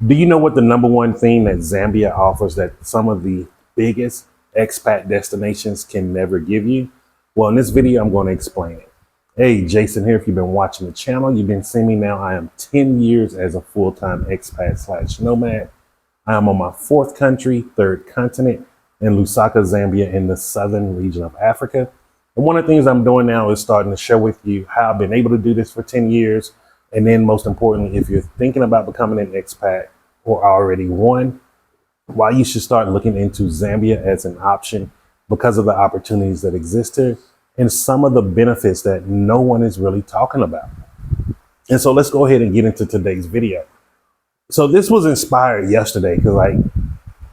Do you know what the number one thing that Zambia offers that some of the biggest expat destinations can never give you? Well, in this video, I'm going to explain it. Hey, Jason here. If you've been watching the channel, you've been seeing me now. I am 10 years as a full-time expat slash nomad. I am on my fourth country, third continent, in Lusaka, Zambia, in the southern region of Africa. And one of the things I'm doing now is starting to share with you how I've been able to do this for 10 years. And then most importantly, if you're thinking about becoming an expat or already one, why you should start looking into Zambia as an option because of the opportunities that exist here and some of the benefits that no one is really talking about. And so let's go ahead and get into today's video. So this was inspired yesterday because I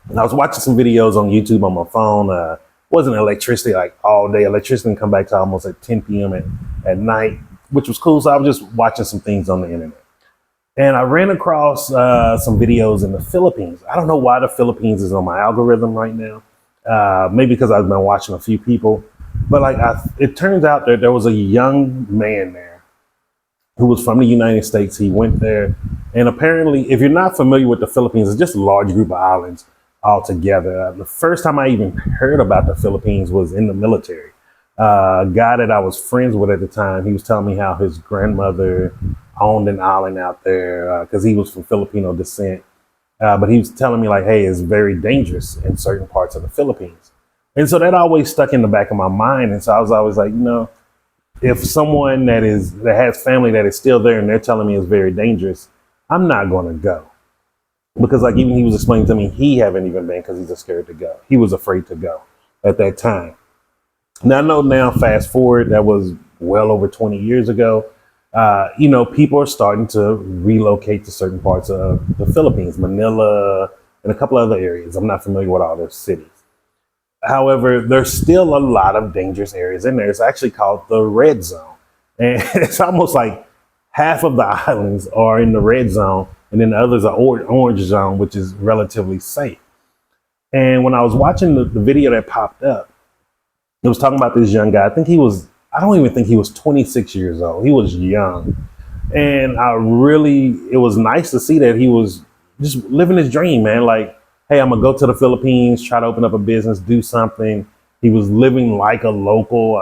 was watching some videos on YouTube on my phone. Wasn't electricity like all day. Electricity didn't come back to almost at 10 p.m. at night, which was cool. So I was just watching some things on the internet. And I ran across some videos in the Philippines. I don't know why the Philippines is on my algorithm right now. Maybe because I've been watching a few people. But it turns out that there was a young man there who was from the United States. He went there. And apparently, if you're not familiar with the Philippines, it's just a large group of islands all together. The first time I even heard about the Philippines was in the military. A guy that I was friends with at the time, he was telling me how his grandmother owned an island out there because he was from Filipino descent. But he was telling me like, hey, it's very dangerous in certain parts of the Philippines. And so that always stuck in the back of my mind. And so I was always like, if someone that has family that is still there and they're telling me it's very dangerous, I'm not going to go. Because like even he was explaining to me, he haven't even been because he's scared to go. He was afraid to go at that time. Now I know now, fast forward, that was well over 20 years ago. People are starting to relocate to certain parts of the Philippines, Manila, and a couple other areas. I'm not familiar with all those cities. However, there's still a lot of dangerous areas in there. It's actually called the red zone. And it's almost like half of the islands are in the red zone, and then the others are orange zone, which is relatively safe. And when I was watching the video that popped up, it was talking about this young guy. I don't even think he was 26 years old. He was young. And it was nice to see that he was just living his dream, man. Like, hey, I'm gonna go to the Philippines, try to open up a business, do something. He was living like a local.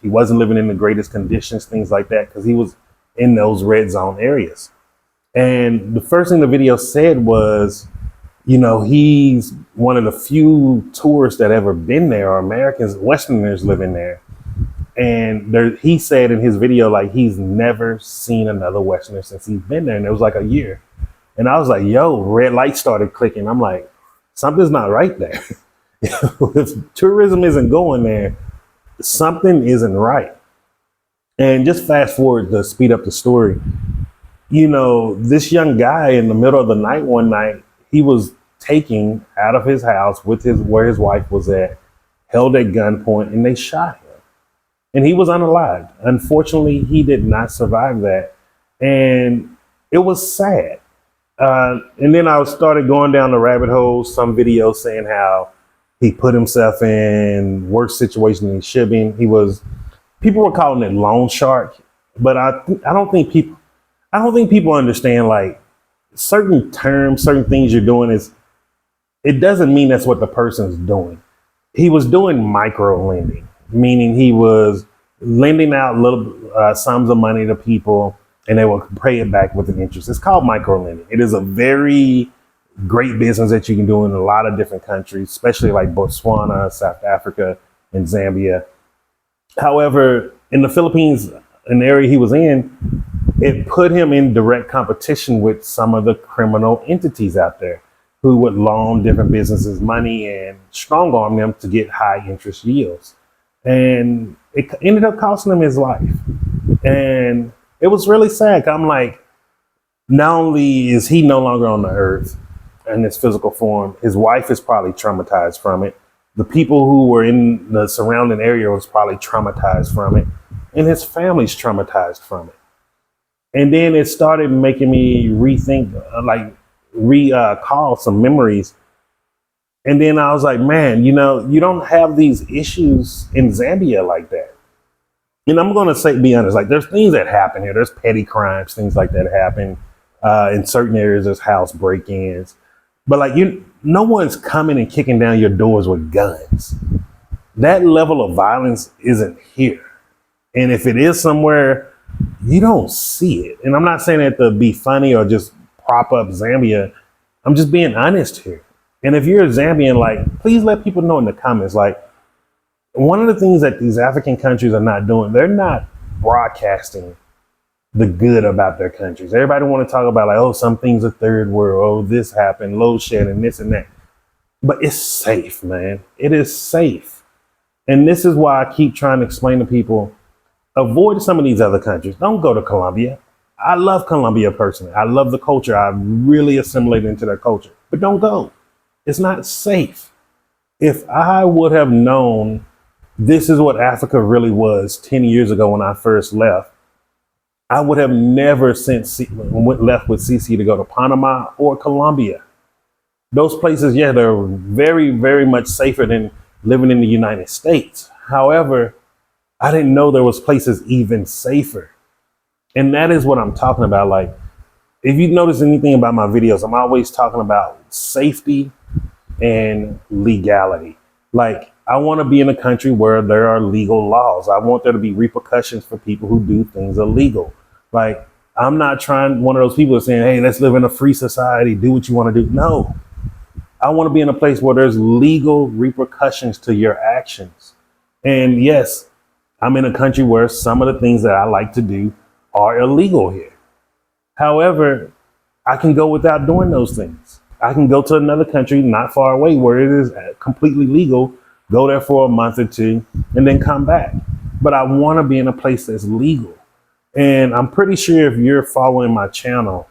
He wasn't living in the greatest conditions, things like that, because he was in those red zone areas. And the first thing the video said was, he's one of the few tourists that ever been there, or Americans, Westerners living there. And he said in his video, like, he's never seen another Westerner since he's been there. And it was like a year. And I was like, yo, red light started clicking. I'm like, something's not right there. If tourism isn't going there, something isn't right. And just fast forward to speed up the story. This young guy in the middle of the night one night, he was taken out of his house where his wife was at, held at gunpoint, and they shot him. And he was unalived. Unfortunately, he did not survive that. And it was sad. And then I started going down the rabbit hole, some videos saying how he put himself in worse situation than he should be. People were calling it loan shark, but I don't think people understand like certain terms, certain things you're doing it doesn't mean that's what the person's doing. He was doing micro lending, meaning he was lending out little sums of money to people and they will pay it back with an interest. It's called micro lending. It is a very great business that you can do in a lot of different countries, especially like Botswana, South Africa, and Zambia. However, in the Philippines, an area he was in, it put him in direct competition with some of the criminal entities out there who would loan different businesses money and strong arm them to get high interest yields. And it ended up costing him his life. And it was really sad. I'm like, not only is he no longer on the earth in this physical form, his wife is probably traumatized from it. The people who were in the surrounding area was probably traumatized from it. And his family's traumatized from it. And then it started making me rethink, recall some memories. And then I was like, man, you don't have these issues in Zambia like that. And I'm going to be honest, like there's things that happen here. There's petty crimes, things like that happen. In certain areas, there's house break-ins. But like no one's coming and kicking down your doors with guns. That level of violence isn't here. And if it is somewhere, you don't see it. And I'm not saying that to be funny or just prop up Zambia. I'm just being honest here. And if you're a Zambian, like, please let people know in the comments, like, one of the things that these African countries are not doing, they're not broadcasting the good about their countries. Everybody want to talk about like, oh, some things are third world, oh, this happened, load shedding, this and that. But it's safe, man. It is safe. And this is why I keep trying to explain to people, avoid some of these other countries. Don't go to Colombia. I love Colombia personally. I love the culture. I really assimilated into their culture. But don't go. It's not safe. If I would have known this is what Africa really was 10 years ago when I first left, I would have never left with CC to go to Panama or Colombia. Those places, yeah, they're very, very much safer than living in the United States. However, I didn't know there was places even safer. And that is what I'm talking about. Like, if you notice anything about my videos, I'm always talking about safety and legality. Like, I want to be in a country where there are legal laws. I want there to be repercussions for people who do things illegal. Like, I'm not trying, one of those people saying, hey, let's live in a free society, do what you want to do. No, I want to be in a place where there's legal repercussions to your actions. And yes, I'm in a country where some of the things that I like to do are illegal here. However, I can go without doing those things. I can go to another country not far away where it is completely legal, go there for a month or two, and then come back. But I want to be in a place that's legal. And I'm pretty sure if you're following my channel,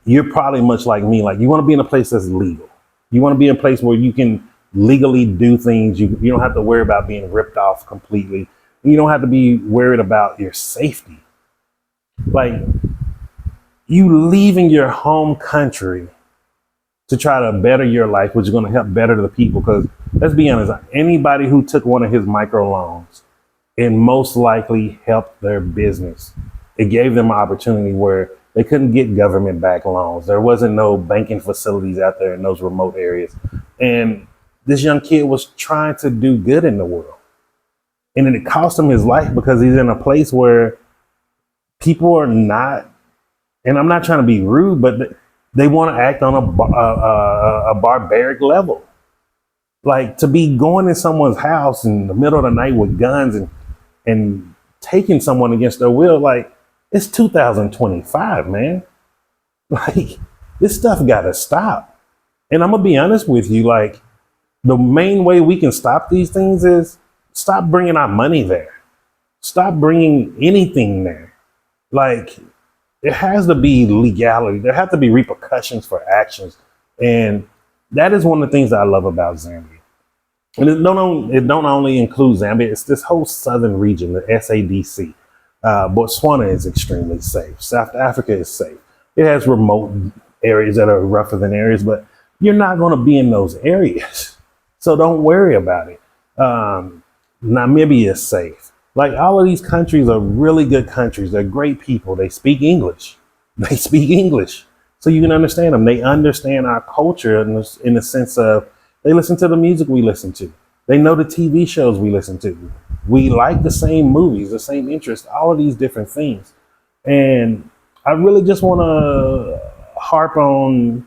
you're probably much like me. Like, you want to be in a place that's legal. You want to be in a place where you can legally do things. You don't have to worry about being ripped off completely. You don't have to be worried about your safety. Like, you leaving your home country to try to better your life, which is going to help better the people. Because let's be honest, anybody who took one of his microloans, it most likely helped their business. It gave them an opportunity where they couldn't get government backed loans. There wasn't no banking facilities out there in those remote areas. And this young kid was trying to do good in the world. And then it cost him his life because he's in a place where people are not, and I'm not trying to be rude, but they want to act on a barbaric level. Like, to be going in someone's house in the middle of the night with guns and taking someone against their will, like, it's 2025, man. Like, this stuff got to stop. And I'm going to be honest with you, like, the main way we can stop these things is stop bringing our money there. Stop bringing anything there. Like, there has to be legality. There have to be repercussions for actions. And that is one of the things that I love about Zambia. And it don't only include Zambia, it's this whole southern region, the SADC. Botswana is extremely safe. South Africa is safe. It has remote areas that are rougher than areas, but you're not going to be in those areas. So don't worry about it. Namibia is safe. Like, all of these countries are really good countries. They're great people. They speak English. They speak English. So you can understand them. They understand our culture in the sense of they listen to the music we listen to. They know the TV shows we listen to. We like the same movies, the same interests, all of these different things. And I really just want to harp on,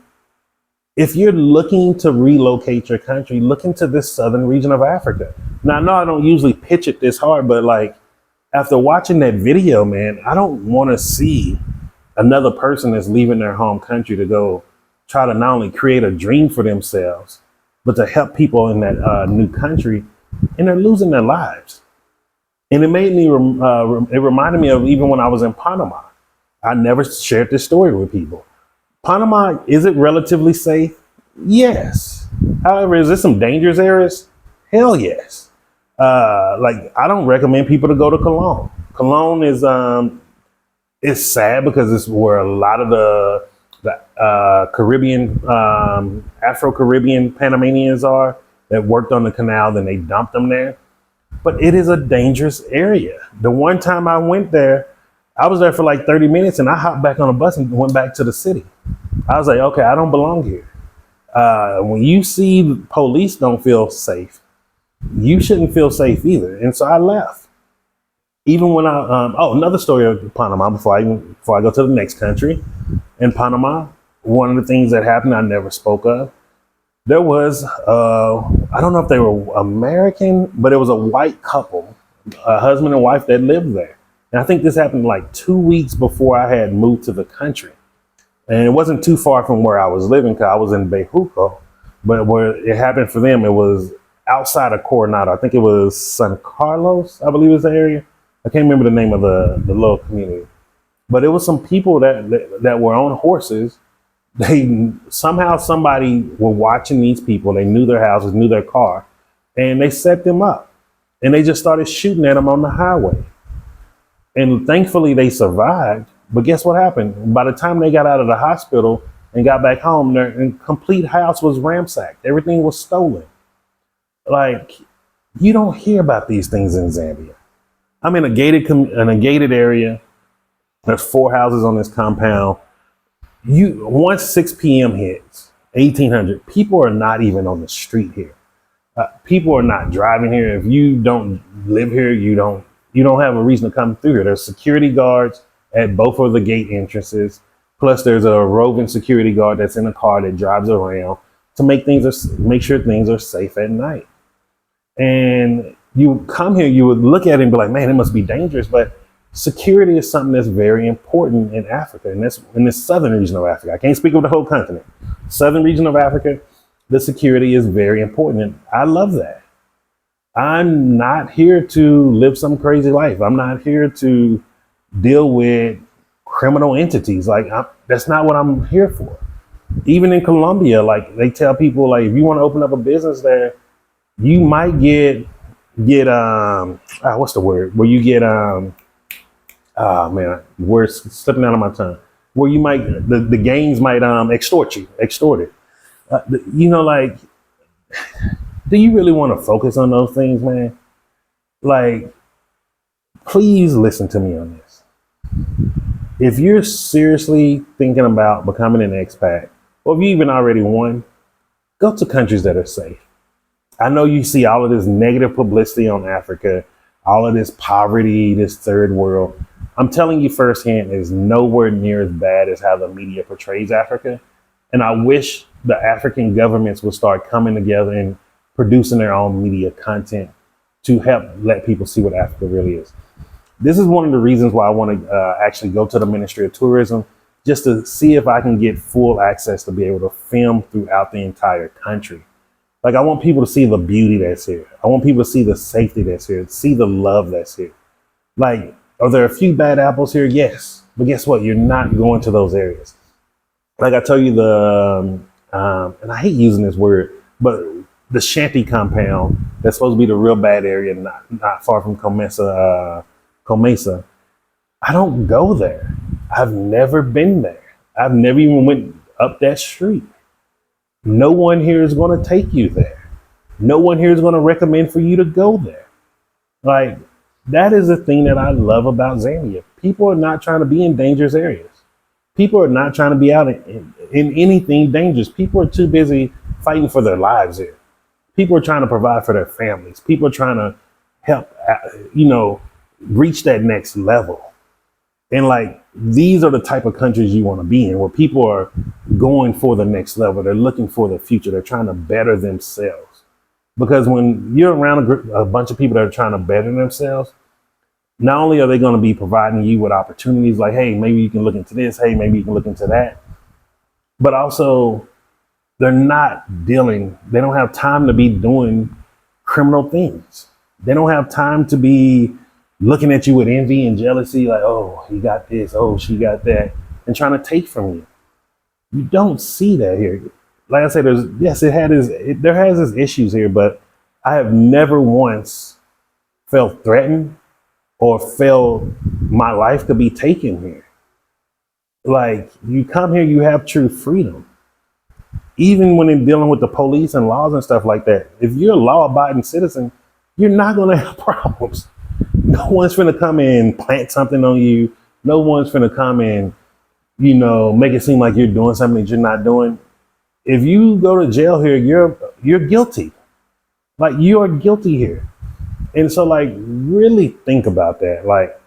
if you're looking to relocate your country, look into this southern region of Africa. Now, I know I don't usually pitch it this hard, but like, after watching that video, man, I don't want to see another person that's leaving their home country to go try to not only create a dream for themselves, but to help people in that new country, and they're losing their lives. And it made me, it reminded me of even when I was in Panama. I never shared this story with people. Panama, is it relatively safe? Yes. However, is there some dangerous areas? Hell yes. Like, I don't recommend people to go to Cologne. Cologne is, it's sad because it's where a lot of the Caribbean, Afro-Caribbean Panamanians are that worked on the canal, then they dumped them there. But it is a dangerous area. The one time I went there, I was there for like 30 minutes and I hopped back on a bus and went back to the city. I was like, okay, I don't belong here. When you see the police don't feel safe, you shouldn't feel safe either. And so I left. Even when another story of Panama before I go to the next country. In Panama, one of the things that happened I never spoke of, there was, I don't know if they were American, but it was a white couple, a husband and wife that lived there. And I think this happened like 2 weeks before I had moved to the country. And it wasn't too far from where I was living because I was in Bejuco. But where it happened for them, it was outside of Coronado. I think it was San Carlos, I believe is the area. I can't remember the name of the little community. But it was some people that were on horses. They somehow somebody were watching these people. They knew their houses, knew their car, and they set them up. And they just started shooting at them on the highway. And thankfully they survived. But guess what happened? By the time they got out of the hospital and got back home, their complete house was ransacked. Everything was stolen. Like, you don't hear about these things in Zambia. I'm in a gated area. There's 4 houses on this compound. Once 6 p.m. hits, 1800, people are not even on the street here. People are not driving here. If you don't live here, you don't have a reason to come through here. There's security guards at both of the gate entrances. Plus, there's a roving security guard that's in a car that drives around to make sure things are safe at night. And you come here, you would look at it and be like, man, it must be dangerous. But security is something that's very important in Africa, and that's in the southern region of Africa. I can't speak of the whole continent. Southern region of Africa, the security is very important, and I love that. I'm not here to live some crazy life. I'm not here to deal with criminal entities. That's not what I'm here for. Even in Colombia, like they tell people, like if you want to open up a business there, you might get what's the word? Where you get words slipping out of my tongue. Where you might the gangs might extort it. Like, do you really want to focus on those things, man? Like, please listen to me on this. If you're seriously thinking about becoming an expat, or if you even already won, go to countries that are safe. I know you see all of this negative publicity on Africa, all of this poverty, this third world. I'm telling you firsthand, it's nowhere near as bad as how the media portrays Africa. And I wish the African governments would start coming together and producing their own media content to help let people see what Africa really is. This is one of the reasons why I want to actually go to the Ministry of Tourism, just to see if I can get full access to be able to film throughout the entire country. Like, I want people to see the beauty that's here. I want people to see the safety that's here, see the love that's here. Like, are there a few bad apples here? Yes. But guess what? You're not going to those areas. Like I tell you, and I hate using this word, but the shanty compound, that's supposed to be the real bad area, not far from Comesa. I don't go there. I've never been there. I've never even went up that street. No one here is going to take you there. No one here is going to recommend for you to go there. Like, that is the thing that I love about Zambia. People are not trying to be in dangerous areas. People are not trying to be out in anything dangerous. People are too busy fighting for their lives here. People are trying to provide for their families. People are trying to help, reach that next level. And like, these are the type of countries you want to be in, where people are going for the next level. They're looking for the future. They're trying to better themselves. Because when you're around a bunch of people that are trying to better themselves, not only are they going to be providing you with opportunities like, hey, maybe you can look into this. Hey, maybe you can look into that. But also, they don't have time to be doing criminal things. They don't have time to be looking at you with envy and jealousy, like, oh, he got this, oh, she got that, and trying to take from you. You don't see that here. Like I said, there has its issues here, but I have never once felt threatened or felt my life could be taken here. Like, you come here, you have true freedom. Even when in dealing with the police and laws and stuff like that, if you're a law-abiding citizen, you're not going to have problems. No one's going to come in and plant something on you. No one's finna come and, make it seem like you're doing something that you're not doing. If you go to jail here, you're guilty. Like, you're guilty here. And so, like, really think about that. Like,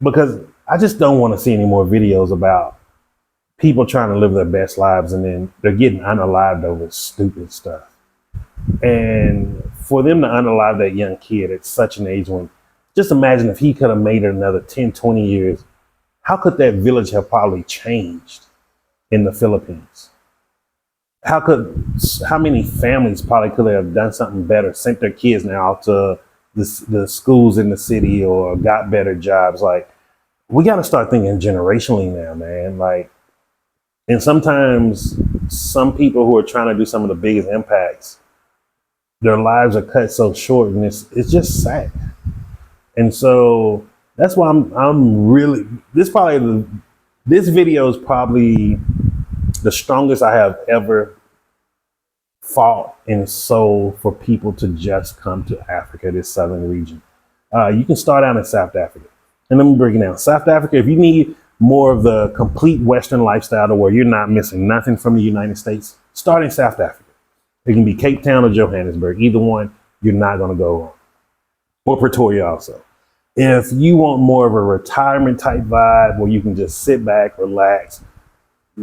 because I just don't want to see any more videos about people trying to live their best lives and then they're getting unalived over stupid stuff. And for them to unalive that young kid at such an age, when just imagine if he could have made it another 10, 20 years, how could that village have probably changed in the Philippines? How many families probably could have done something better, sent their kids now to the schools in the city or got better jobs? Like, we got to start thinking generationally now, man. Like, and sometimes some people who are trying to do some of the biggest impacts, their lives are cut so short, and it's just sad. And so that's why I'm really, this video is probably the strongest I have ever fought and sold for people to just come to Africa, this southern region. You can start out in South Africa. And let me break it down. South Africa, if you need more of the complete Western lifestyle to where you're not missing nothing from the United States, start in South Africa. It can be Cape Town or Johannesburg. Either one, you're not going to go wrong. Or Pretoria also. If you want more of a retirement type vibe where you can just sit back, relax,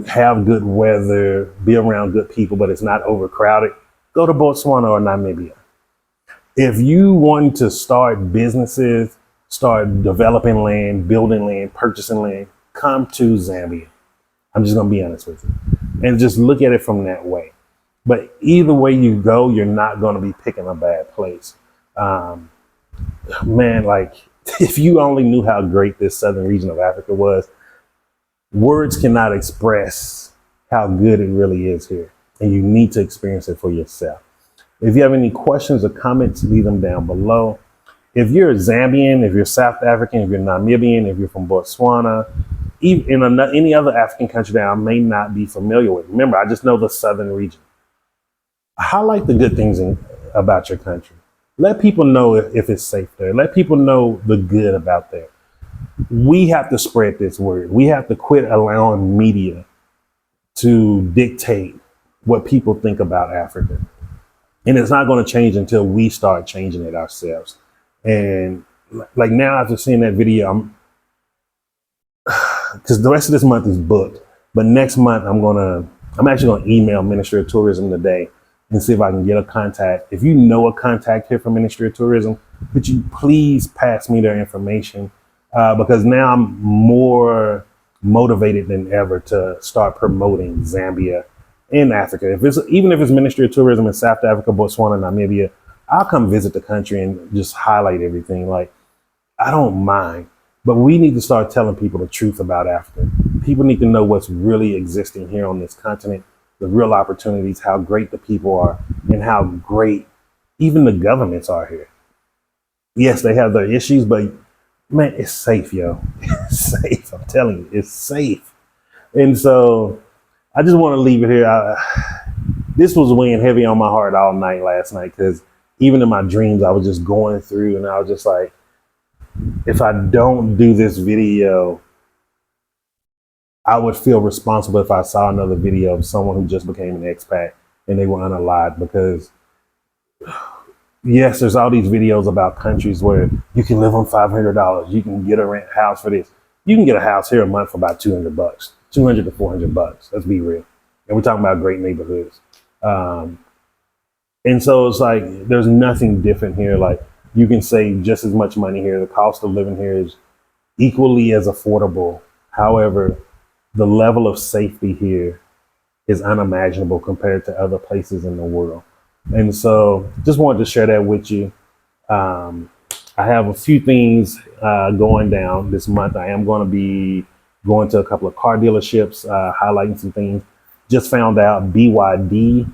have good weather, be around good people, but it's not overcrowded, go to Botswana or Namibia. If you want to start businesses, start developing land, building land, purchasing land, come to Zambia. I'm just going to be honest with you. And just look at it from that way. But either way you go, you're not going to be picking a bad place. Man, like, if you only knew how great this southern region of Africa was, words cannot express how good it really is here. And you need to experience it for yourself. If you have any questions or comments, leave them down below. If you're a Zambian, if you're South African, if you're Namibian, if you're from Botswana, even in any other African country that I may not be familiar with, remember, I just know the southern region. Highlight the good things about your country. Let people know if it's safe there. Let people know the good about there. We have to spread this word. We have to quit allowing media to dictate what people think about Africa. And it's not going to change until we start changing it ourselves. And like now, after seeing that video, because the rest of this month is booked, but next month I'm actually going to email Ministry of Tourism today and see if I can get a contact. If you know a contact here from Ministry of Tourism, could you please pass me their information? Because now I'm more motivated than ever to start promoting Zambia in Africa. Even if it's Ministry of Tourism in South Africa, Botswana, Namibia, I'll come visit the country and just highlight everything. Like, I don't mind, but we need to start telling people the truth about Africa. People need to know what's really existing here on this continent, the real opportunities, how great the people are, and how great even the governments are here. Yes, they have their issues, but man, it's safe, yo. It's safe. I'm telling you, it's safe. And so I just want to leave it here. This was weighing heavy on my heart all night last night, because even in my dreams, I was just going through and I was just like, if I don't do this video, I would feel responsible if I saw another video of someone who just became an expat and they were unalived. Because yes, there's all these videos about countries where you can live on $500. You can get a rent house for this. You can get a house here a month for about $200, $200 to $400. Let's be real. And we're talking about great neighborhoods. And so it's like, there's nothing different here. Like, you can save just as much money here. The cost of living here is equally as affordable. However, the level of safety here is unimaginable compared to other places in the world. And so just wanted to share that with you. I have a few things going down this month. I am going to be going to a couple of car dealerships, highlighting some things. Just found out BYD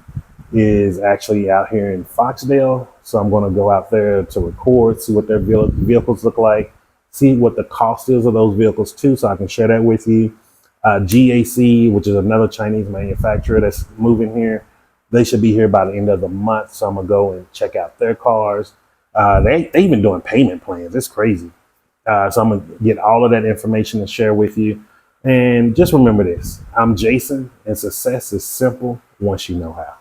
is actually out here in Foxdale. So I'm going to go out there to record, see what their vehicles look like, see what the cost is of those vehicles too, so I can share that with you. GAC, which is another Chinese manufacturer that's moving here, they should be here by the end of the month. So I'm going to go and check out their cars. They even doing payment plans. It's crazy. So I'm going to get all of that information and share with you. And just remember this, I'm Jason, and success is simple once you know how.